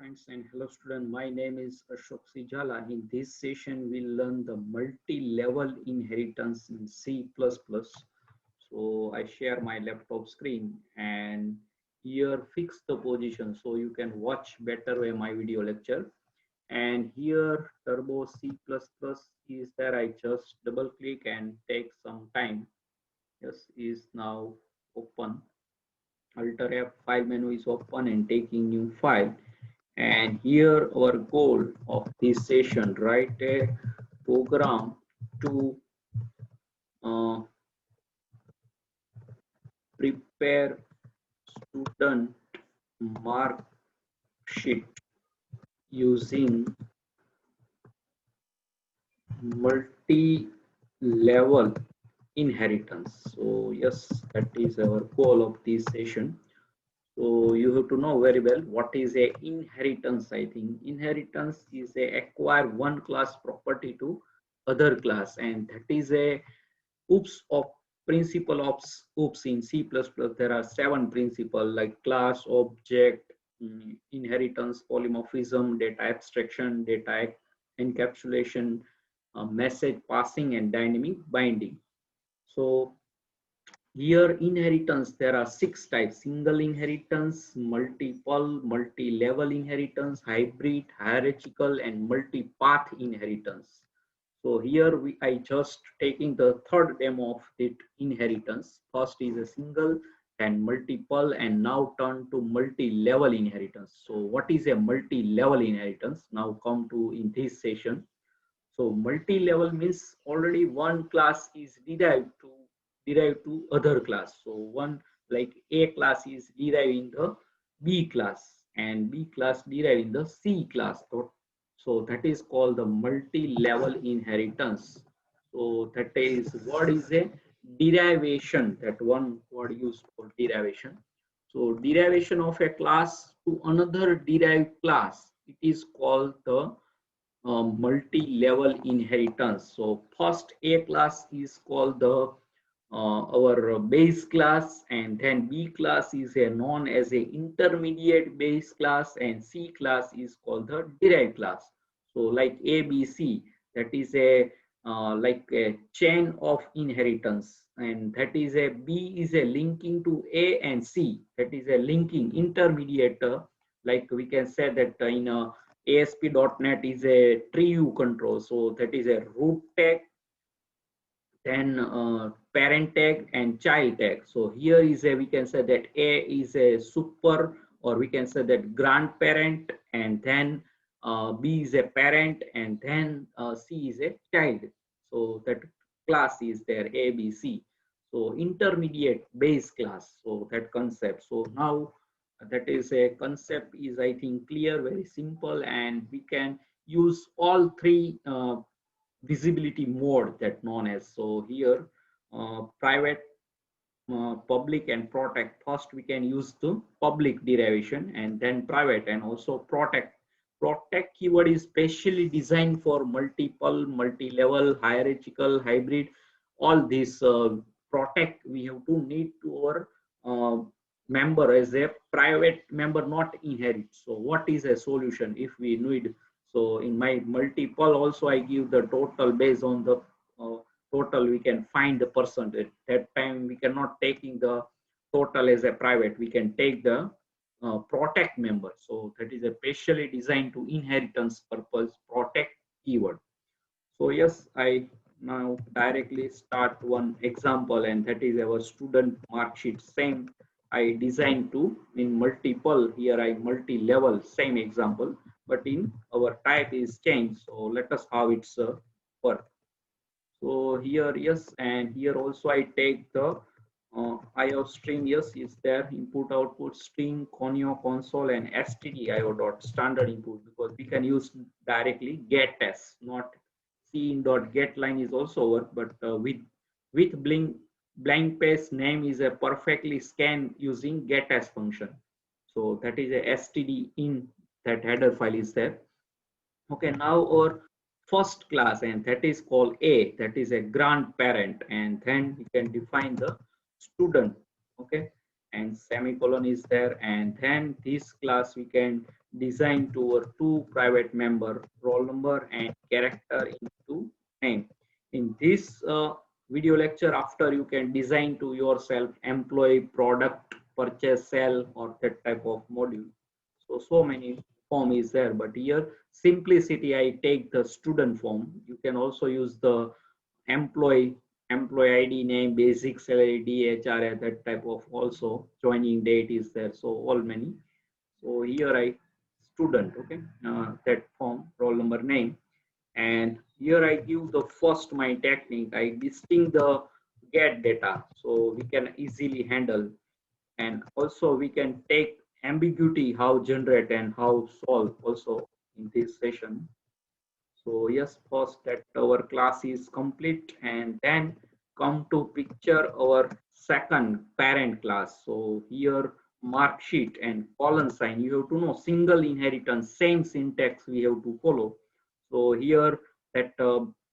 friends and hello student. My name is Ashok Sijala. In this session, we'll learn the multi-level inheritance in C++. So I share my laptop screen and here fix the position so you can watch better my video lecture. And here Turbo C++ is there. I just double click and take some time. Yes, is now open. Alt F file menu is open and taking new file. And here our goal of this session, write a program to uh, prepare student mark sheet using multi-level inheritance. So yes, that is our goal of this session. So you have to know very well what is a inheritance. I think inheritance is a acquire one class property to other class, and that is a oops of principle of oops in C++. There are 7 principles like class, object, inheritance, polymorphism, data abstraction, data encapsulation, message passing, and dynamic binding. So here inheritance, there are 6 types: single inheritance, multiple, multi-level inheritance, hybrid, hierarchical, and multi-path inheritance. So here I just taking the third demo of it inheritance. First is a single, then multiple, and now turn to multi-level inheritance. So what is a multi-level inheritance? Now come to in this session. So multi-level means already one class is derived to other class. So one like A class is derived in the B class and B class derived in the C class. So that is called the multi-level inheritance. So that is what is a derivation, that one word used for derivation. So derivation of a class to another derived class, it is called the multi-level inheritance. So first A class is called the our base class, and then B class is a known as a intermediate base class, and C class is called the derived class. So like A, B, C, that is a like a chain of inheritance, and that is a B is a linking to A and C, that is a linking intermediate. Like we can say that in a ASP.NET is a tree view control. So that is a root tag, then parent tag and child tag. So here is a, we can say that A is a super, or we can say that grandparent, and then B is a parent, and then C is a child. So that class is there, A, B, C. So intermediate base class. So that concept. So now that is a concept is, I think, clear, very simple, and we can use all three visibility mode that known as. So here private, public, and protect. First we can use the public derivation, and then private, and also protect. Protect keyword is specially designed for multiple, multi-level, hierarchical, hybrid. All these protect we have to need to our member as a private member not inherit. So what is a solution if we need? So in my multiple also I give the total based on the total. We can find the percentage. That time we cannot taking the total as a private. We can take the protect member. So that is a specially designed to inheritance purpose protect keyword. So yes, I now directly start one example, and that is our student mark sheet. Same I designed to in multiple. Here I multi-level, same example, but in our type is changed. So let us how it's work. So here yes, and here also I take the IO string. Yes, is there input output string conio console and stdio dot standard input, because we can use directly get s, not c in dot get line is also work, but with blank page name is a perfectly scan using get s function. So that is a std in that header file is there. Okay, now our first class, and that is called A, that is a grandparent, and then we can define the student. Okay, and semicolon is there, and then this class we can design to our two private member, roll number and character into name. In this video lecture, after you can design to yourself employee, product, purchase, sell, or that type of module. So many form is there, but here simplicity I take the student form. You can also use the employee, employee ID, name, basic salary, DHR, that type of, also joining date is there, so all many. So here I student, okay, that form, roll number, name, and here I give the first my technique. I distinct the get data, so we can easily handle, and also we can take ambiguity, how generate and how solve also in this session. So yes, first that our class is complete, and then come to picture our second parent class. So here mark sheet and colon sign, you have to know single inheritance, same syntax we have to follow. So here that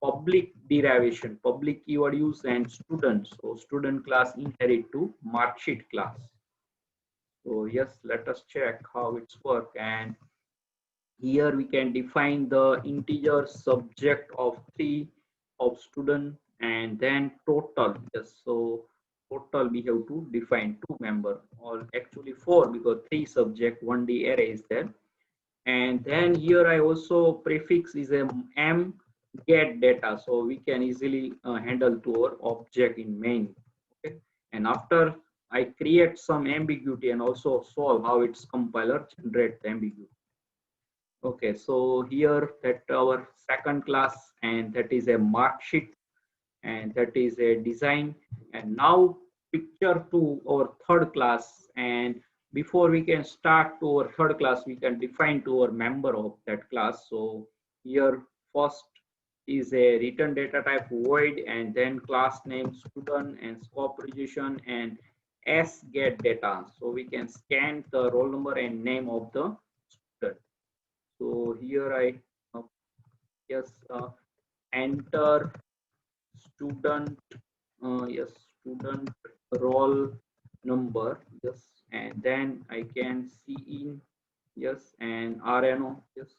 public derivation, public keyword use, and student. So student class inherit to mark sheet class. So yes, let us check how it's work. And here we can define the integer subject of 3 of student, and then total. Yes, so total we have to define 2 member, or actually 4, because 3 subject 1D array is there. And then here I also prefix is a m get data, so we can easily handle to our object in main. Okay, and after I create some ambiguity and also solve how its compiler generate the ambiguity. Okay, so here that our second class, and that is a mark sheet, and that is a design. And now picture to our third class, and before we can start to our third class, we can define to our member of that class. So here first is a return data type void, and then class name student and scope resolution and s get data, so we can scan the roll number and name of the student. So here I yes enter student, yes, student roll number, yes, and then I can see in, yes, and RNO, yes,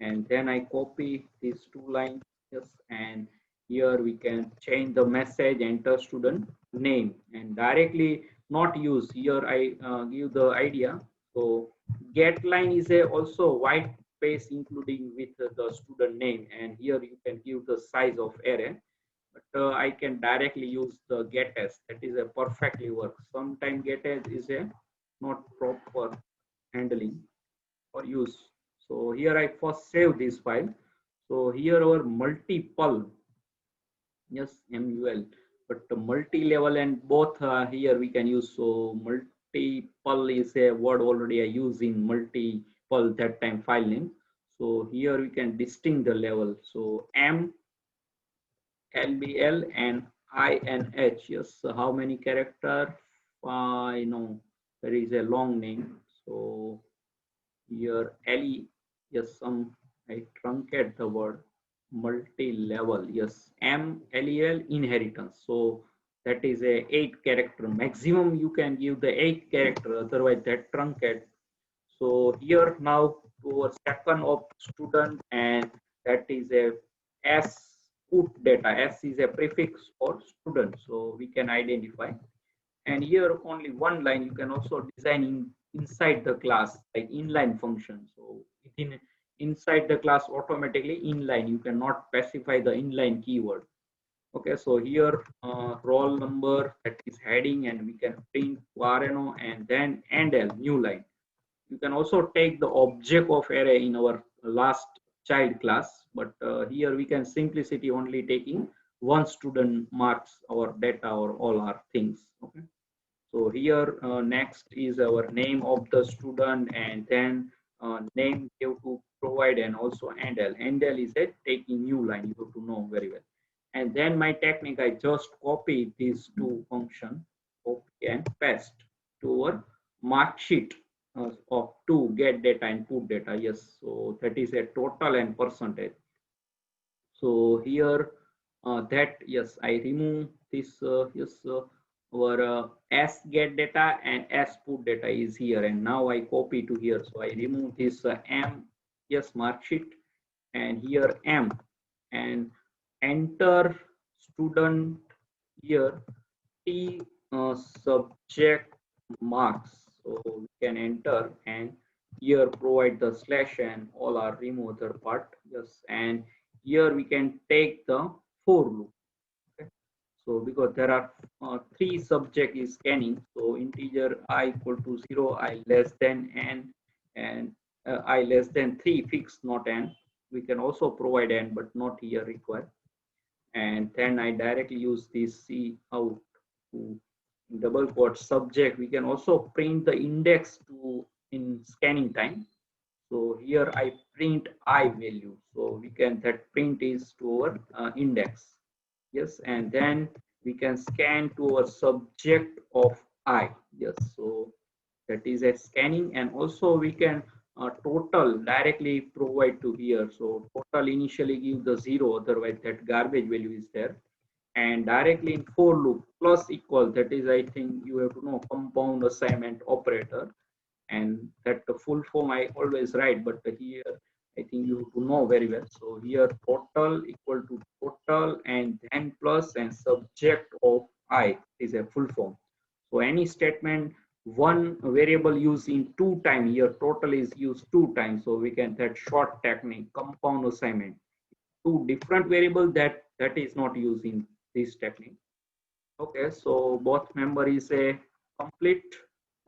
and then I copy these 2 lines, yes, and here we can change the message, enter student name, and directly not use. Here I give the idea. So get line is a also white space including with the student name, and here you can give the size of array, but I can directly use the get as, that is a perfectly work. Sometimes get as is a not proper handling or use. So here I first save this file. So here our multiple, yes, MUL, but multi-level and both here we can use. So multiple is a word already I use in multiple that time file name. So here we can distinct the level. So M, LBL and INH. Yes, so how many character? I know there is a long name. So here LE, yes, some I truncate the word multi-level. Yes, MLEL inheritance. So that is a 8 character maximum. You can give the 8 character, otherwise that truncate. So here now to a second of student, and that is a S put data. S is a prefix for student, so we can identify. And here only 1 line. You can also design inside the class like inline function. So within inside the class automatically inline. You cannot specify the inline keyword. Okay, so here roll number, that is heading, and we can print RNO and then NL new line. You can also take the object of array in our last child class, but here we can simplicity only taking one student marks our data or all our things. Okay, so here next is our name of the student, and then name you have to provide, and also handle. Handle is a taking new line, you have to know very well. And then my technique, I just copy these 2 function, copy and paste to our mark sheet of 2 get data and put data. Yes, so that is a total and percentage. So here that, yes, I remove this, yes, our s get data and s put data is here, and now I copy to here. So I remove this m, yes, mark sheet, and here m, and enter student here t subject marks. So we can enter, and here provide the slash and all are remove other part. Yes, and here we can take the for loop. Okay. So because there are three subject is scanning, so integer I equal to 0, I less than n, and I less than 3 fixed, not n. We can also provide n, but not here required. And then I directly use this C out to double quote subject. We can also print the index to in scanning time. So here I print I value. So we can, that print is to our index. Yes, and then we can scan to our subject of I. Yes, so that is a scanning, and also we can total directly provide to here. So total initially give the 0, otherwise that garbage value is there. And directly in for loop plus equal, that is, I think you have to know, compound assignment operator, and that the full form I always write, but here I think you have to know very well. So here total equal to total and then plus and subject of I is a full form. So any statement one variable used in 2 times, here total is used 2 times. So we can, that short technique, compound assignment, two different variables, that is not used in this technique. Okay, so both member is a complete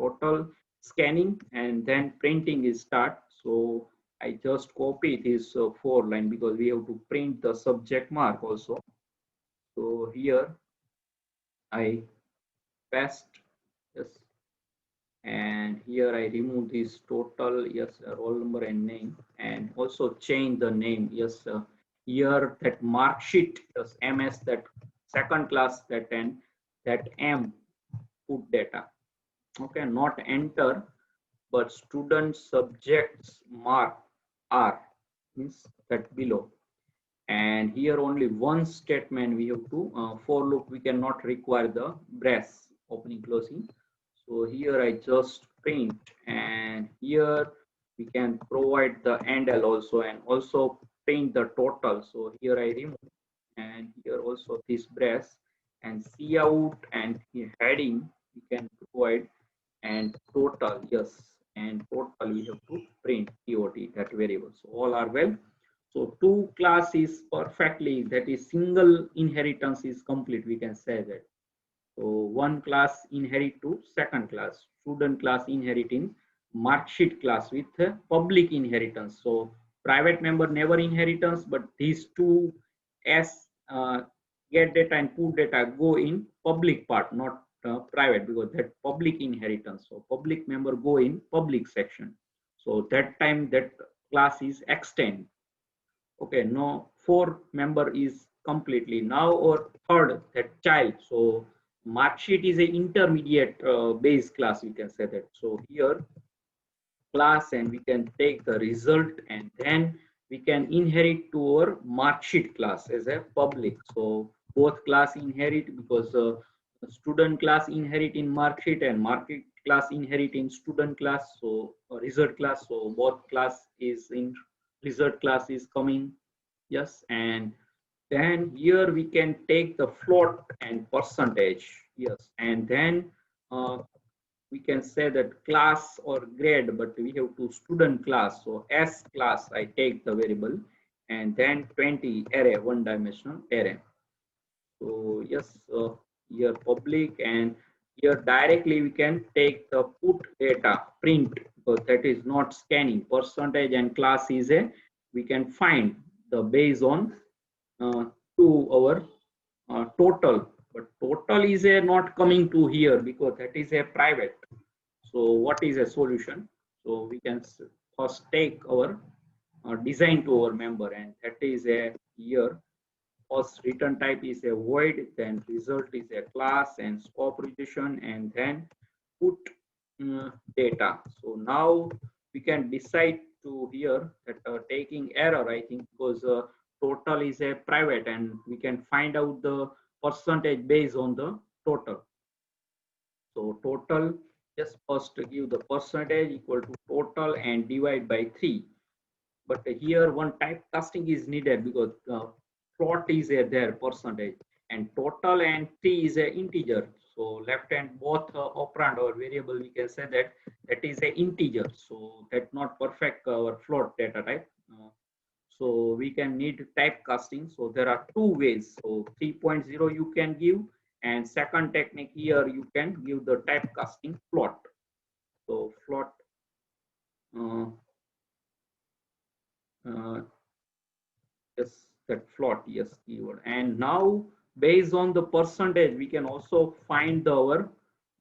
total scanning, and then printing is start. So I just copy this 4 line because we have to print the subject mark also. So here I paste, yes, and here I remove this total, yes, roll number and name, and also change the name. Yes, here that mark sheet, yes, ms, that second class, that and that m put data. Okay, not enter, but student subjects mark r, means that below. And here only one statement we have to for loop, we cannot require the brace opening closing. So here I just print, and here we can provide the handle also, and also print the total. So here I remove, and here also this brace, and see out, and here heading we can provide, and total, yes, and total we have to print tot, that variable. So all are well. So two class is perfectly, that is single inheritance is complete, we can say that. So one class inherit to second class, student class inheriting marksheet class with public inheritance. So private member never inheritance, but these two as get data and put data go in public part, not private, because that public inheritance. So public member go in public section. So that time that class is extend. Okay, no, 4 member is completely now, or third, that child. So mark sheet is a intermediate base class, we can say that. So here class, and we can take the result, and then we can inherit to our mark sheet class as a public. So both class inherit, because student class inherit in mark sheet, and mark sheet class inherit in student class. So result class, so both class is in result class is coming. Yes, and then here we can take the float and percentage. Yes, and then we can say that class or grade, but we have to student class. So S class, I take the variable, and then 20 array, one dimensional array. So yes, here public, and here directly we can take the put data print, because that is not scanning. Percentage and class is a, we can find the based on uh, to our total, but total is a not coming to here because that is a private. So what is a solution? So we can first take our design to our member, and that is a here. First return type is a void, then result is a class and scope reduction, and then put data. So now we can decide to here that taking error, I think, because total is a private, and we can find out the percentage based on the total. So total, just first give the percentage equal to total and divide by 3. But here one typecasting is needed because float is a there percentage and total and 3 is a integer. So left hand both operand or variable, we can say that that is a integer. So that not perfect our float data type. So we can need typecasting. So there are two ways. So 3.0 you can give, and second technique here you can give the typecasting float. So float uh, uh, yes, that float, yes, keyword. And now based on the percentage we can also find our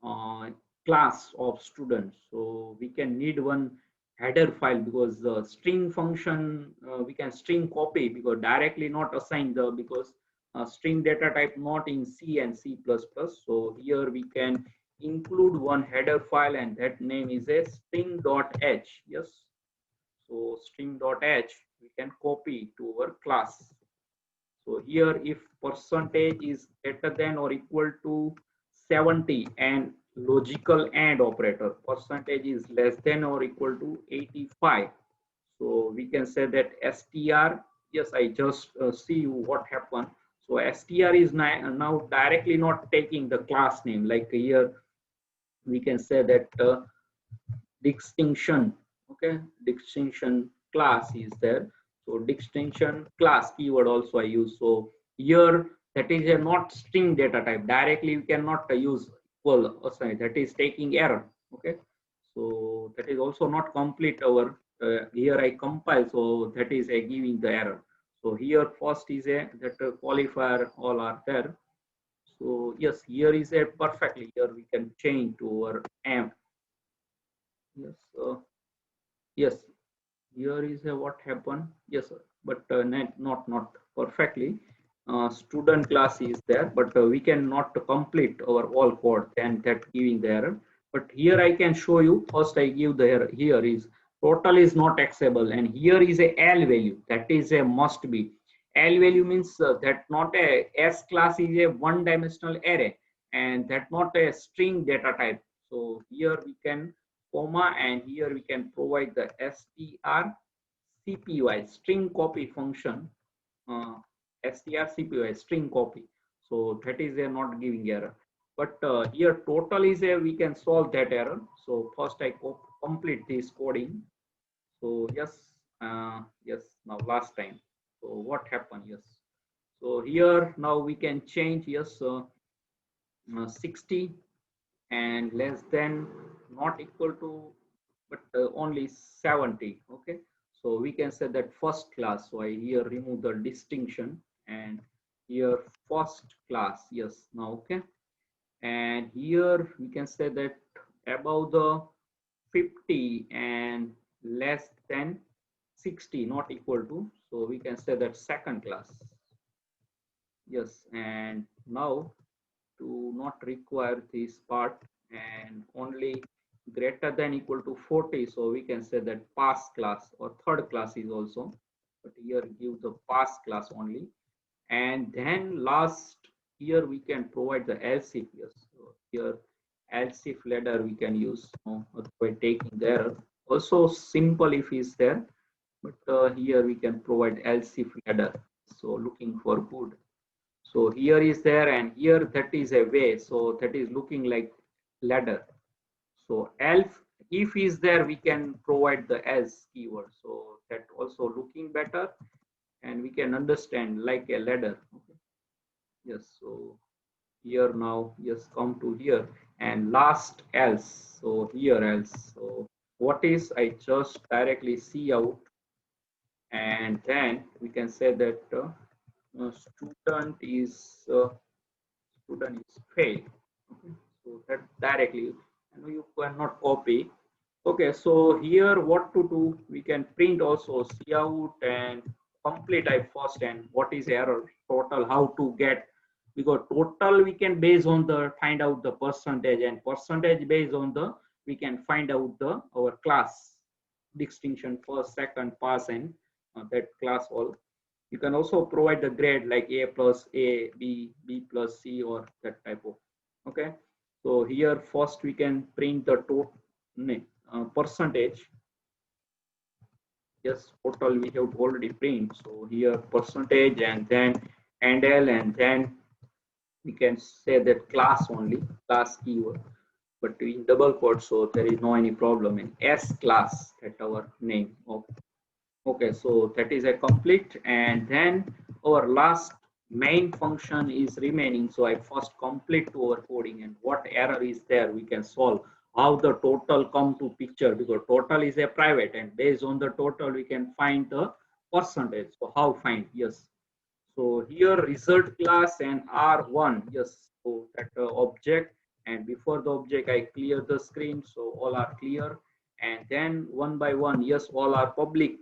uh, class of students. So we can need one header file because the string function we can string copy because directly not assign the because string data type not in C and C++. So here we can include one header file and that name is a string.h. Yes, so string.h we can copy to our class. So here if percentage is greater than or equal to 70 and logical AND operator, percentage is less than or equal to 85. So we can say that str, yes, I just see what happened. So str is now directly not taking the class name. Like here we can say that distinction, okay, distinction class is there. So distinction class keyword also I use. So here that is a not string data type, directly we cannot use equal assign, that is taking error. Okay, so that is also not complete our here I compile, so that is a giving the error. So here first is a that qualifier all are there. So yes, here is a perfectly, here we can change to our amp. Yes, yes, here is what happened. Yes, sir. But not perfectly. Student class is there, but we cannot complete our all code and that giving the error. But here I can show you. First, I give the error. Here is total is not accessible, and here is a L value that is a must be. L value means that not a S class is a one-dimensional array, and that not a string data type. So here we can comma and here we can provide the strcpy string copy function, uh, strcpy string copy. So that is a not giving error. But here total is a we can solve that error. So first I complete this coding. So yes, yes, now last time. So what happened? Yes. So here now we can change yes 60 and less than not equal to but only 70. Okay, so we can say that first class. So I here remove the distinction and here first class. Yes, now okay, and here we can say that above the 50 and less than 60 not equal to, so we can say that second class. Yes, and now to not require this part and only greater than equal to 40, so we can say that pass class or third class is also, but here give the pass class only. And then last here we can provide the else if. Yes, so here else if ladder we can use by taking there also simple if is there, but here we can provide else if ladder. So looking for good. So here is there and here that is a way. So that is looking like ladder. So else if is there, we can provide the else keyword. So that also looking better and we can understand like a ladder. Okay. Yes. So here now, yes, come to here and last else. So here else. So what is I just directly see out and then we can say that student is student is fail. Okay. So that directly and you cannot copy. Okay, so here what to do? We can print also cout and complete type first and what is error total how to get, because total we can base on the find out the percentage and percentage based on the we can find out the our class distinction first second pass and that class all. You can also provide the grade like A plus A, B, B plus C or that type of. Okay. So here first we can print the total percentage. Yes, total we have already print. So here percentage and then handle, and then we can say that class only, class keyword, but in double quotes, so there is no any problem in S class at our name. Okay, so that is a complete, and then our last main function is remaining. So I first complete to our coding, and what error is there we can solve. How the total come to picture, because total is a private, and based on the total we can find the percentage. So how find? Yes, so here result class and R1, yes, so that object, and before the object I clear the screen, so all are clear, and then one by one, yes, all are public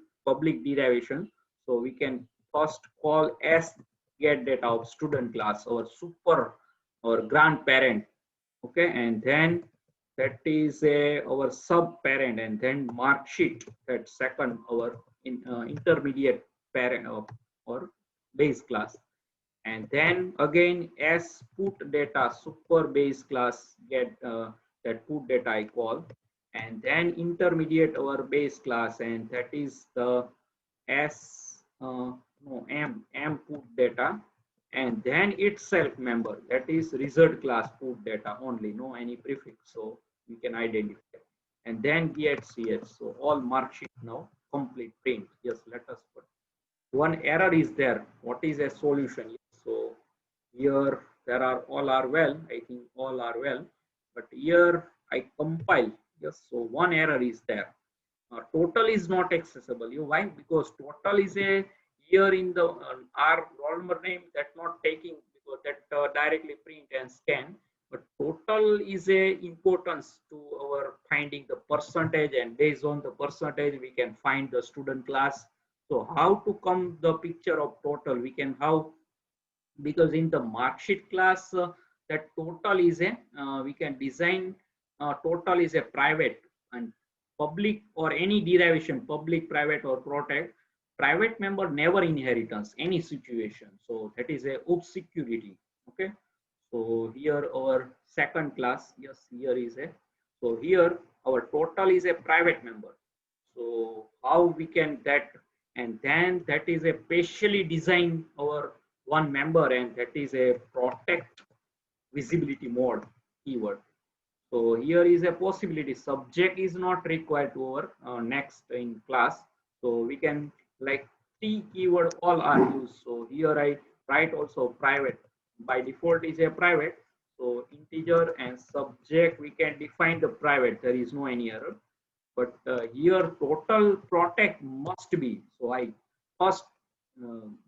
derivation. So we can first call as get data of student class, our super or grandparent, okay, and then that is our sub parent, and then mark sheet, that second our intermediate parent or base class, and then again as put data super base class get that put data I call, and then intermediate our base class, and that is the s no m put data, and then itself member, that is result class put data only, no any prefix, so we can identify, and then get ch, so all mark sheet now complete print. Yes, let us put one error is there. What is a solution? So here there are all are well. I think all are well. But here I compile. Yes. So one error is there. Total is not accessible. You why? Because total is a here in the our roll number name that not taking, because that directly print and scan. But total is a importance to our finding the percentage, and based on the percentage we can find the student class. So how to come the picture of total? We can how, because in the mark sheet class that total is a we can design total is a private, and public or any derivation public private or protect, private member never inheritance any situation, so that is a oops security. Okay, so here our second class, yes, here is a, so here our total is a private member, so how we can that, and then that is a specially designed our one member, and that is a protect visibility mode keyword. So here is a possibility subject is not required to our next in class, so we can like t keyword all are used. So here I write also private, by default is a private, so integer and subject we can define the private, there is no any error, but here total protect must be, so I first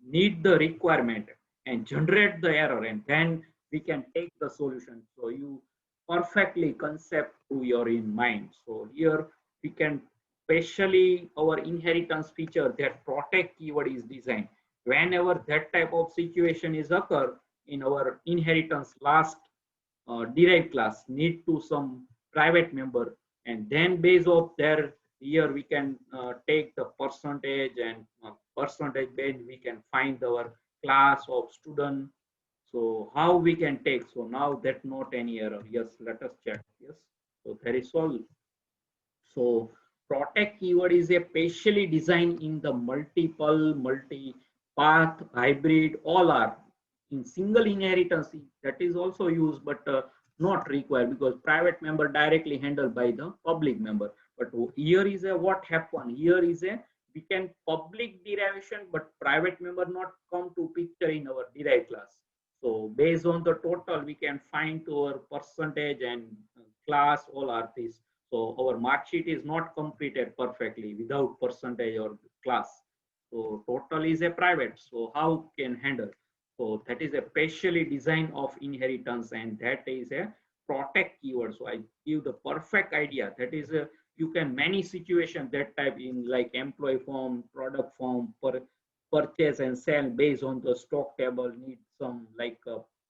need the requirement and generate the error, and then we can take the solution. So you perfectly concept to your in mind. So here we can specially our inheritance feature that protect keyword is designed whenever that type of situation is occur in our inheritance last derived class need to some private member, and then based of there here we can take the percentage, and percentage base we can find our class of student. So how we can take, so now that not any error. Yes, let us check. Yes, so there is all. So protect keyword is a specially designed in the multiple, multi-path, hybrid, all are in single inheritance. That is also used, but not required, because private member directly handled by the public member. But here is a what happened. Here is a we can public derivation, but private member not come to picture in our derived class. So based on the total, we can find our percentage and class all are this. So our mark sheet is not completed perfectly without percentage or class. So total is a private. So how can handle? So that is a specially design of inheritance, and that is a protect keyword. So I give the perfect idea. That is a you can many situation that type in like employee form, product form, purchase and sell based on the stock table need some like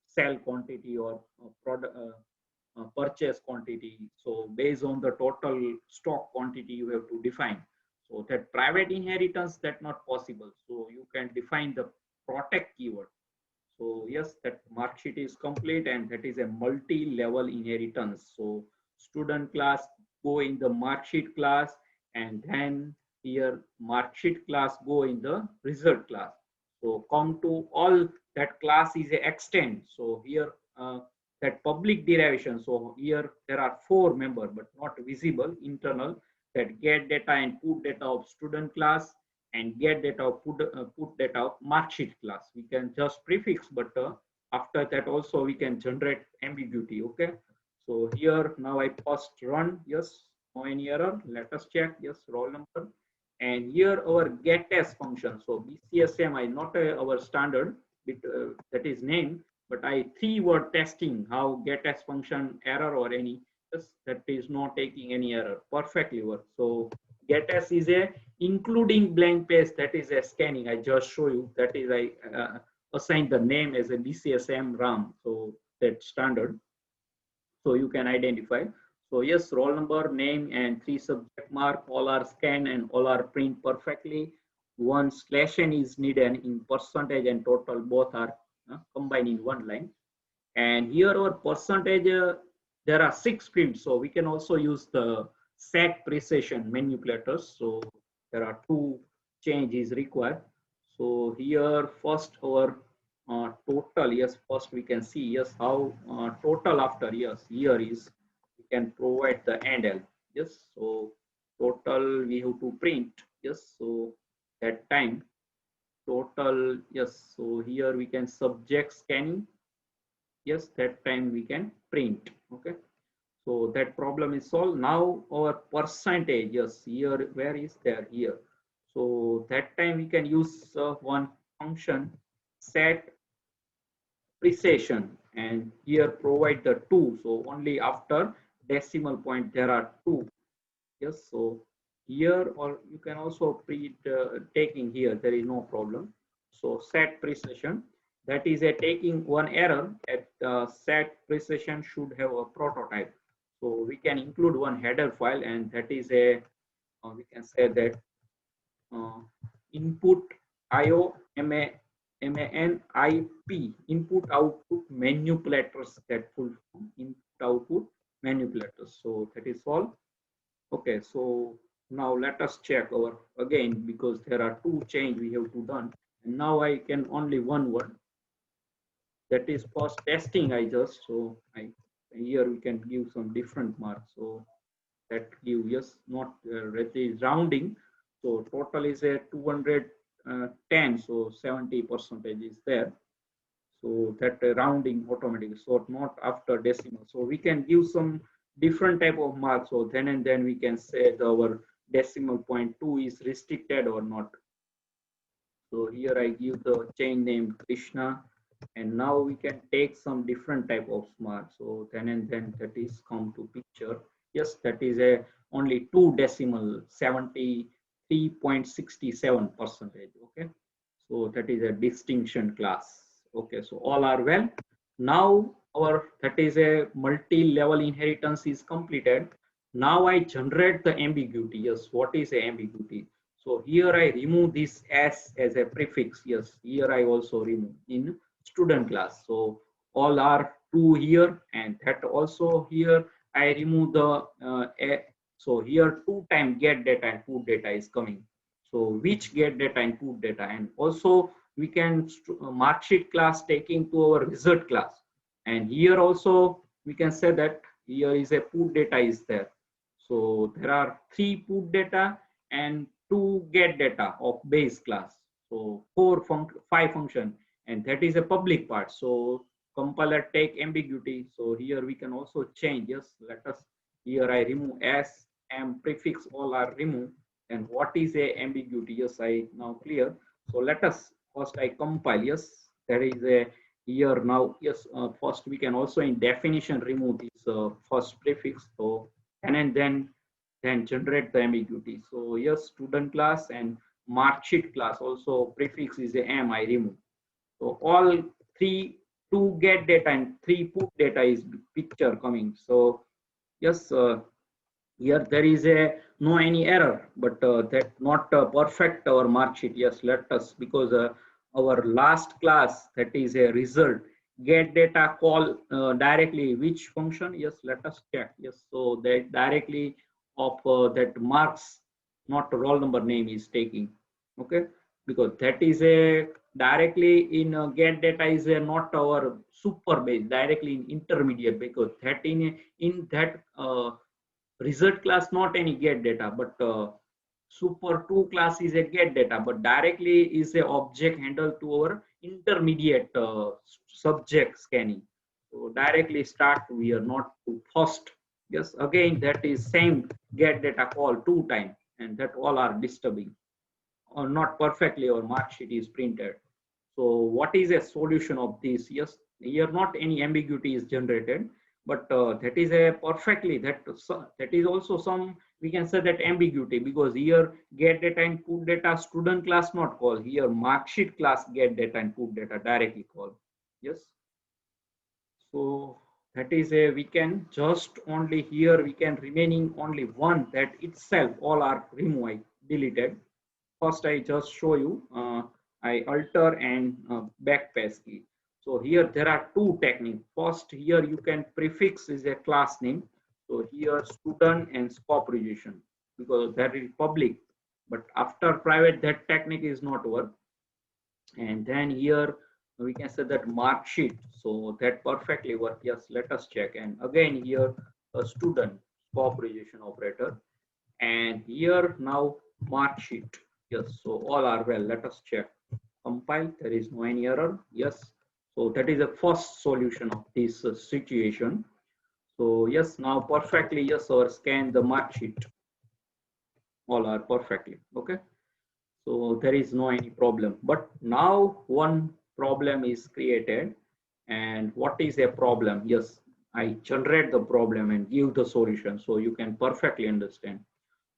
sell quantity or product purchase quantity. So based on the total stock quantity you have to define. So that private inheritance that not possible. So you can define the protect keyword. So yes, that mark sheet is complete, and that is a multi-level inheritance. So student class go in the mark sheet class, and then here mark sheet class go in the result class. So come to all that class is a extend. So here that public derivation. So here there are four members, but not visible internal, that get data and put data of student class, and get data of put data of mark sheet class. We can just prefix, but after that also we can generate ambiguity. Okay. So here now I first run. Yes, no any error. Let us check. Yes, roll number. And here our get as function. So BCSM I not our standard that is name, but I three word testing how get as function error or any. Yes, that is not taking any error. Perfectly work. So get as is a including blank page, that is a scanning. I just show you that is I assign the name as a BCSM RAM. So that standard. So you can identify. So yes, roll number, name, and three subject mark, all are scanned and all are print perfectly. One slash n is needed in percentage and total, both are combined in one line. And here our percentage, there are six prints. So we can also use the set precision manipulators. So there are two changes required. So here first our total, yes, first we can see, yes, how total after, yes, here is, we can provide the handle, yes, so total we have to print, yes, so that time total, yes, so here we can subject scanning, yes, that time we can print. Okay, so that problem is solved. Now our percentage, yes, here where is there here, so that time we can use one function set precision, and here provide the two, so only after decimal point there are two. Yes, so here, or you can also pre taking here, there is no problem. So set precision, that is a taking one error at set precision should have a prototype. So we can include one header file, and that is a we can say that uh, input IO MANIP, input output manipulators, that full form, input output manipulators. So that is all. Okay, so now let us check our again, because there are two change we have to done, and now I can only one word, that is first testing. I just, so I here we can give some different marks. So that give, yes, not that is rounding. So total is a 210, so 70 percentage is there. So that rounding automatically, so not after decimal. So we can give some different type of marks. So then and then we can say our decimal point 2 is restricted or not. So here I give the chain name Krishna, and now we can take some different type of smart. So then and then that is come to picture. Yes, that is a only two decimal, 73.67 percentage. Okay, so that is a distinction class. Okay, so all are well. Now our, that is a multi-level inheritance is completed. Now I generate the ambiguity. Yes, what is a ambiguity? So here I remove this s as a prefix. Yes, here I also remove in student class. So all are two here, and that also here I remove the so here two time get data and put data is coming. So which get data and put data, and also we can mark sheet class taking to our result class, and here also we can say that here is a put data is there. So there are three put data and two get data of base class. So five function, and that is a public part. So compiler take ambiguity. So here we can also change. Yes, let us, here I remove s, m, prefix, all are removed. And what is a ambiguity? Yes, I now clear. So let us first I compile. Yes, there is a here now. Yes, first we can also in definition remove this first prefix. So and then generate the ambiguity. So yes, student class and mark sheet class also prefix is a m I remove. So all three, two get data and three put data is picture coming. So yes, here there is a no any error, but that not perfect our mark sheet. Yes, let us, because our last class, that is a result, get data call directly which function? Yes, let us check. Yes, so that directly of that marks, not roll number name is taking. Okay, because that is a directly in get data is a not our super base, directly in intermediate, because that in that result class not any get data, but super 2 class is a get data, but directly is a object handle to our intermediate subject scanning. So directly start, we are not to first. Yes, again that is same get data call 2 times, and that all are disturbing or not perfectly our mark sheet is printed. So what is a solution of this? Yes, here not any ambiguity is generated, but that is a perfectly that is also some, we can say that ambiguity, because here get data and put data student class not call, here mark sheet class get data and put data directly call. Yes, so that is a, we can just only here we can remaining only one, that itself all are removed, deleted. First I just show you, I alter and backpass key. So here there are two techniques. First, here you can prefix is a class name. So here student and scope revision, because that is public, but after private that technique is not work. And then here we can say that mark sheet, so that perfectly work. Yes, let us check. And again here a student scope revision operator, and here now mark sheet. Yes, so all are well. Let us check. Compile, there is no any error. Yes, so that is the first solution of this situation. So yes, now perfectly, yes, or scan the mark sheet, all are perfectly okay. So there is no any problem, but now one problem is created. And what is a problem? Yes, I generate the problem and give the solution so you can perfectly understand.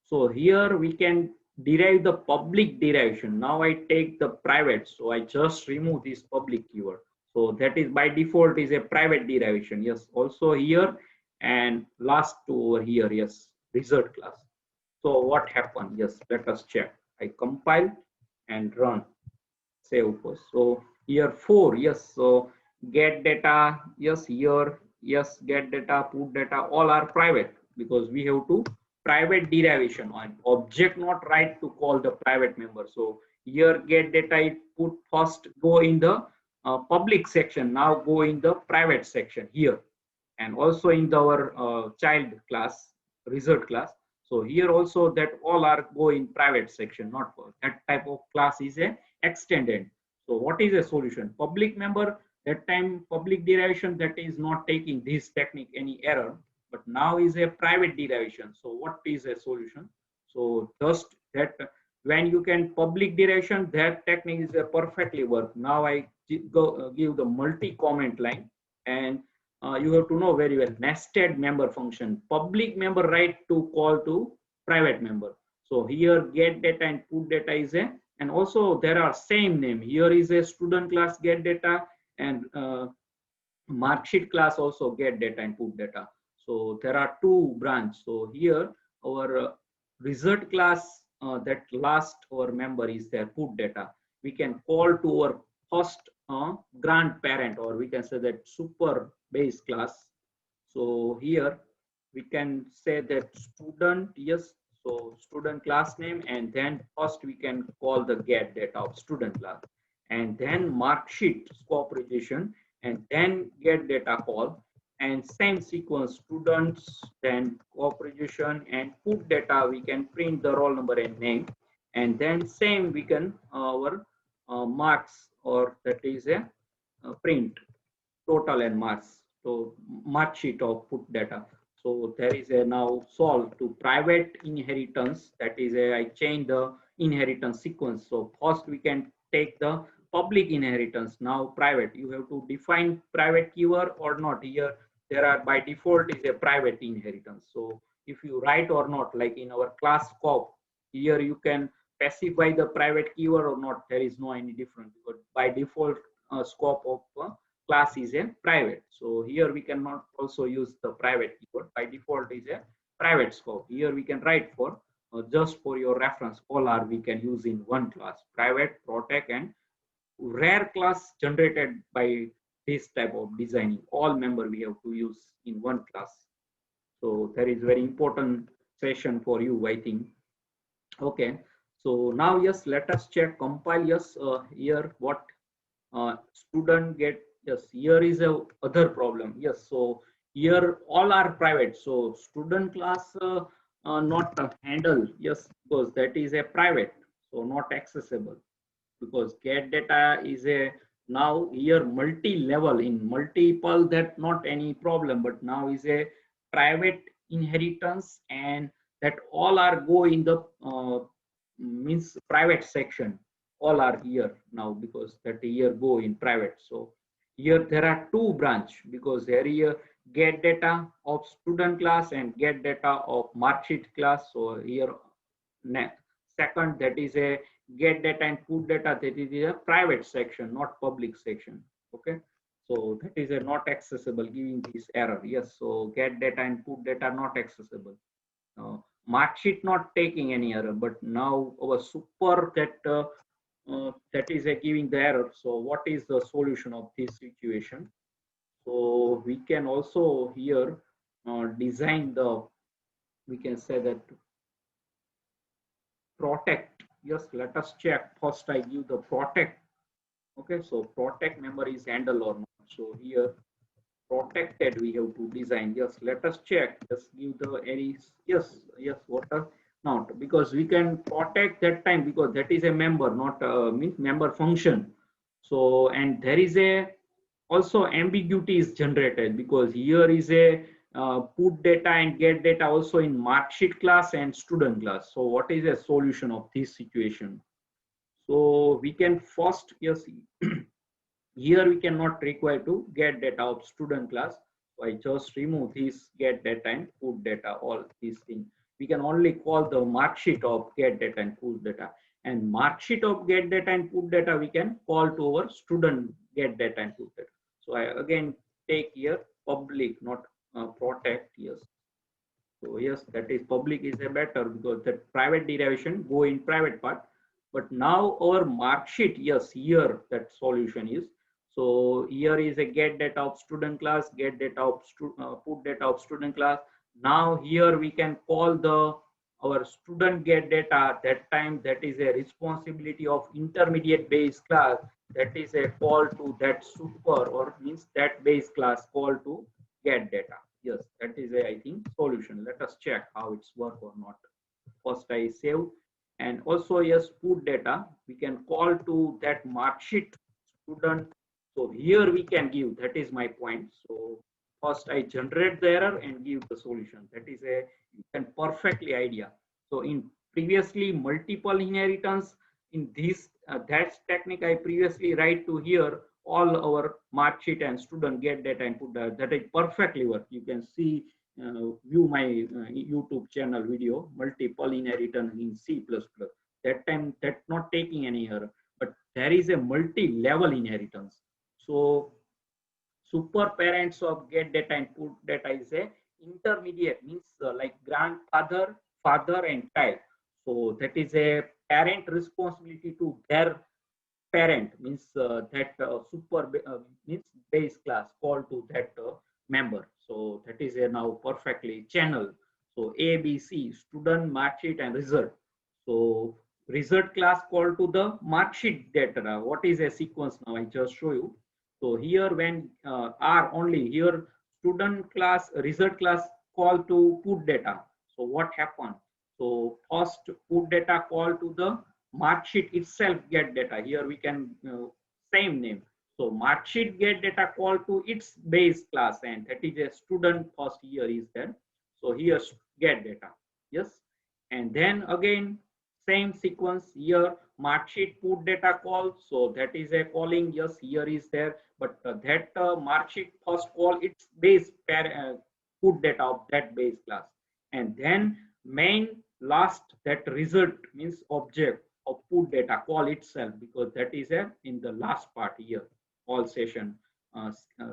So here we can derive the public derivation. Now I take the private, so I just remove this public keyword. So that is by default is a private derivation. Yes, also here, and last two over here. Yes, result class. So what happened? Yes, let us check. I compile and run, save first. So here 4, yes. So get data, yes, here, yes, get data, put data, all are private, because we have to private derivation on object, not right to call the private member. So here get data, it put first go in the public section, now go in the private section here, and also in our child class, result class. So here also that all are go in private section, not for that type of class is a extended. So what is a solution? Public member, that time public derivation, that is not taking this technique any error, but now is a private derivation. So what is a solution? So just that when you can public derivation, that technique is a perfectly work. Now I give the multi comment line, and you have to know very well nested member function, public member right to call to private member. So here get data and put data is a, and also there are same name, here is a student class get data, and marksheet class also get data and put data. So there are two branch. So here our result class, that last our member is there put data, we can call to our first grandparent, or we can say that super base class. So here we can say that student, yes, so student class name, and then first we can call the get data of student class, and then mark sheet scope revision, and then get data call, and same sequence students, then cooperation, and put data, we can print the roll number and name, and then same we can our marks, or that is a print total and marks. So mark sheet of put data. So there is a now solve to private inheritance. That is a, I change the inheritance sequence. So first we can take the public inheritance. Now private, you have to define private keyword or not. Here there are by default is a private inheritance. So if you write or not, like in our class scope, here you can specify the private keyword or not. There is no any difference, because by default scope of class is a private. So here we cannot also use the private keyword. By default is a private scope. Here we can write for just for your reference, all are we can use in one class, private, protect, and rare class generated by this type of designing. All member we have to use in one class. So that is very important session for you, I think. Okay. So now, yes, let us check compile. Yes, here what student get. Yes, here is a other problem. Yes, so here all are private. So student class not handle. Yes, because that is a private, so not accessible, because get data is a now here multi-level in multiple, that not any problem, but now is a private inheritance, and that all are go in the means private section, all are here now because that here go in private. So here there are two branch, because there here get data of student class and get data of marksheet class. So here second, that is a get data and put data, that is a private section, not public section. Okay, so that is a not accessible, giving this error. Yes, so get data and put data not accessible. Mark sheet not taking any error, but now our super that is giving the error. So what is the solution of this situation? So we can also here design the, we can say that protect. Yes, let us check. First I give the protect. Okay, so protect member is handle or not. So here protected we have to design. Yes, let us check. Just give the areas. Yes, yes, what are not, because we can protect that time, because that is a member, not means member function. So and there is a also ambiguity is generated, because here is a put data and get data also in marksheet class and student class. So what is a solution of this situation? So we can first, yes, here we cannot require to get data of student class. So I just remove this get data and put data, all these things. We can only call the mark sheet of get data and put data. And mark sheet of get data and put data we can call to our student get data and put data. So I again take here public, not protect. Yes. So yes, that is public is a better, because that private derivation go in private part. But now our mark sheet, yes, here that solution is. So here is a get data of student class, get data of put data of student class. Now here we can call the our student get data. That time that is a responsibility of intermediate base class. That is a call to that super, or means that base class call to get data. Yes, that is a, I think, solution. Let us check how it's work or not. First I save, and also yes, put data. We can call to that mark sheet student. So here we can give, that is my point. So first I generate the error and give the solution. That is a, you can perfectly idea. So in previously multiple inheritance, in this that technique I previously write to here all our mark sheet and student get data and put that is perfectly work. You can see view my YouTube channel video multiple inheritance in C++. That time that not taking any error, but there is a multi-level inheritance. So super parents of get data and put data is a intermediate, means like grandfather, father and child. So that is a parent responsibility to their parent, means that super means base class call to that member. So that is a now perfectly channel. So A, B, C, student, mark sheet and result. So result class call to the mark sheet data. What is a sequence now? I just show you. So here when R only, here student class, result class call to put data. So what happened? So first put data call to the mark sheet itself get data. Here we can same name. So mark sheet get data call to its base class, and that is a student first here is there. So here get data. Yes. And then again same sequence here mark sheet put data call. So that is a calling. Yes, here is there, but that mark sheet first call its base put data of that base class, and then main last that result means object of put data call itself, because that is a in the last part here all session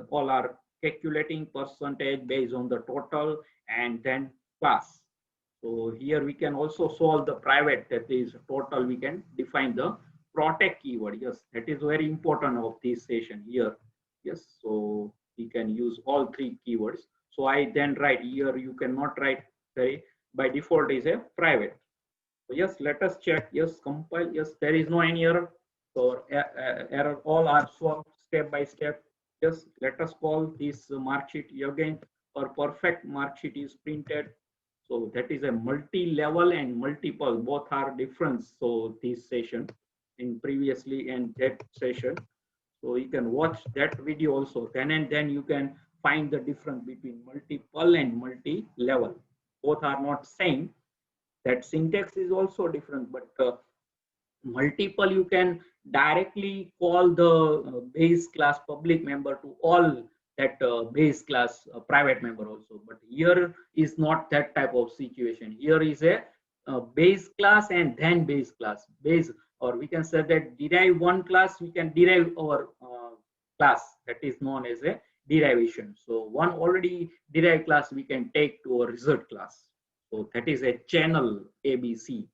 all are calculating percentage based on the total and then class. So here we can also solve the private, that is total, we can define the protect keyword. Yes, that is very important of this session here. Yes, so we can use all three keywords. So I then write here, you cannot write by default is a private. So yes, let us check. Yes, compile. Yes, there is no any error. So error all are solved step by step. Yes, let us call this mark sheet again. Our perfect mark sheet is printed. So that is a multi-level and multiple. Both are different. So this session in previously and that session. So you can watch that video also. Then and then you can find the difference between multiple and multi-level. Both are not same. That syntax is also different, but multiple you can directly call the base class public member to all that base class private member also. But here is not that type of situation. Here is a base class and then base class base, or we can say that derive one class, we can derive our class, that is known as a derivation. So one already derived class we can take to a result class. So that is a channel ABC,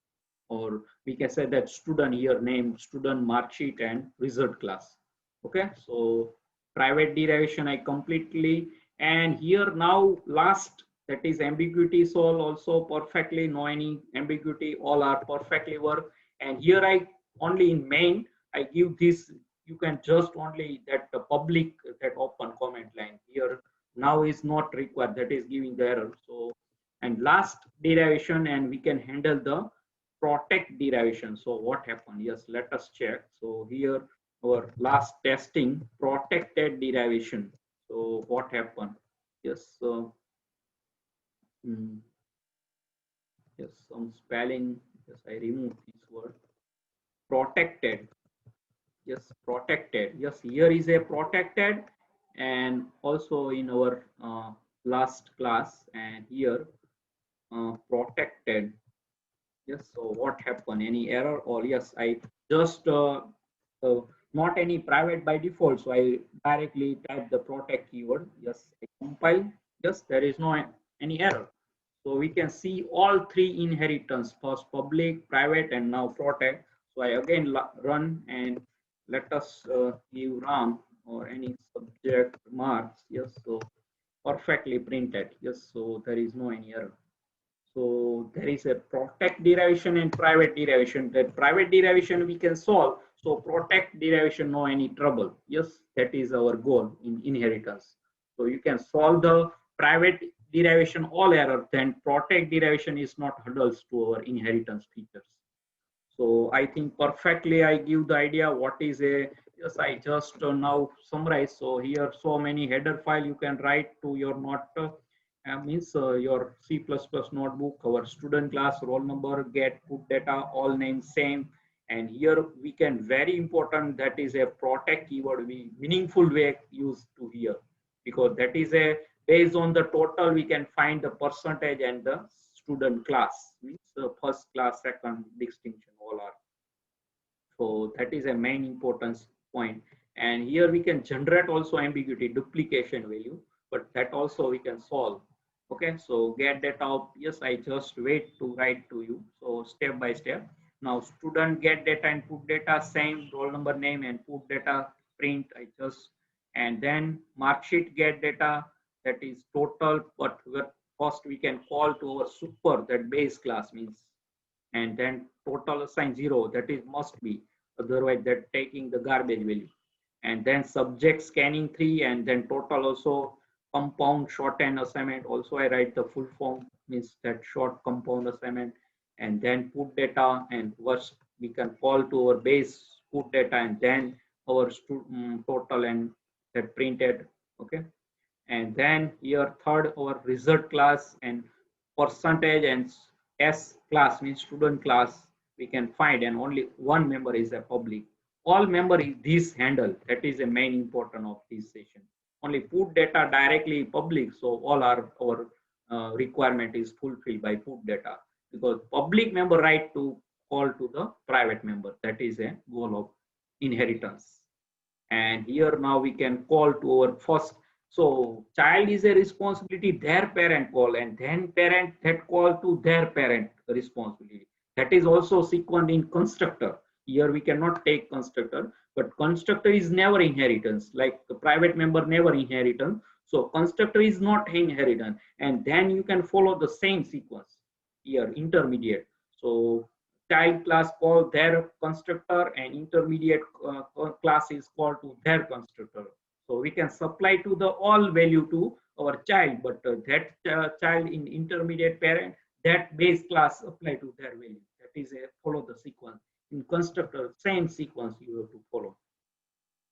or we can say that student here name, student mark sheet and result class. Okay, so private derivation I completely, and here now last, that is ambiguity solve also perfectly, no any ambiguity, all are perfectly work. And here I only in main I give this, you can just only that public, that open comment line here now is not required, that is giving the error. So and last derivation, and we can handle the protect derivation. So what happened? Yes, let us check. So here our last testing protected derivation. So what happened? Yes, mm, yes, some spelling. Yes, I removed this word. Protected. Yes, protected. Yes, here is a protected, and also in our last class, and here protected. Yes, so what happened? Any error? Or yes, I just not any private by default, so I directly type the protect keyword. Yes, I compile. Yes, there is no any error. So we can see all three inheritance: first public, private, and now protect. So I again run, and let us give RAM or any subject marks. Yes, so perfectly printed. Yes, so there is no any error. So there is a protect derivation and private derivation. That private derivation we can solve. So protect derivation, no any trouble. Yes, that is our goal in inheritance. So you can solve the private derivation all error. Then protect derivation is not hurdles to our inheritance features. So I think perfectly I give the idea what is a, yes, I just now summarize. So here so many header file you can write to your not means your C++ notebook, our student class, roll number, get, put data, all names same. And here we can very important, that is a protect keyword we meaningful way use to here, because that is a based on the total we can find the percentage and the student class means first class, second distinction all are. So that is a main importance point. And here we can generate also ambiguity duplication value, but that also we can solve. Okay, so get that out. Yes, I just wait to write to you. So step by step. Now student get data and put data, same roll number name and put data, print I just, and then mark sheet get data, that is total, but first we can call to our super, that base class means, and then total assign 0, that is must be, otherwise that taking the garbage value. And then subject scanning 3, and then total also compound shorthand assignment, also I write the full form means that short compound assignment. And then put data, and first we can call to our base put data, and then our total and that printed. Okay, and then here third our result class and percentage, and S class means student class we can find, and only one member is a public. All member is this handle, that is the main important of this session. Only put data directly public, so all our requirement is fulfilled by put data, because public member right to call to the private member, that is a goal of inheritance. And here now we can call to our first, so child is a responsibility their parent call, and then parent that call to their parent responsibility, that is also sequenced in constructor. Here we cannot take constructor, but constructor is never inheritance, like the private member never inheritance. So constructor is not inheritance, and then you can follow the same sequence here, intermediate. So child class call their constructor, and intermediate class is called to their constructor. So we can supply to the all value to our child, but that child in intermediate parent, that base class apply to their value. That is a follow the sequence. In constructor, same sequence you have to follow.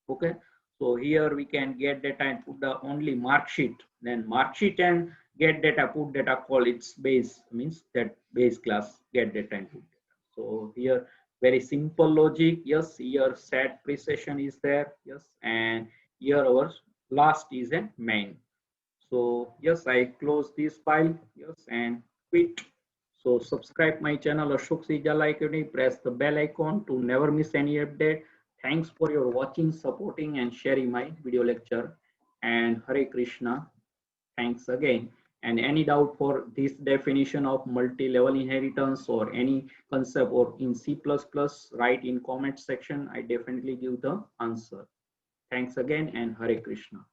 Okay, so here we can get data and put the only mark sheet, then mark sheet and get data, put data, call its base, means that base class get data and put data. So here very simple logic. Yes, here set precision is there. Yes, and here our last is a main. So yes, I close this file. Yes, and quit. So subscribe my channel Ashok Sijala Academy. Press the bell icon to never miss any update. Thanks for your watching, supporting, and sharing my video lecture. And Hare Krishna. Thanks again. And any doubt for this definition of multi-level inheritance or any concept or in C++, write in comment section. I definitely give the answer. Thanks again and Hare Krishna.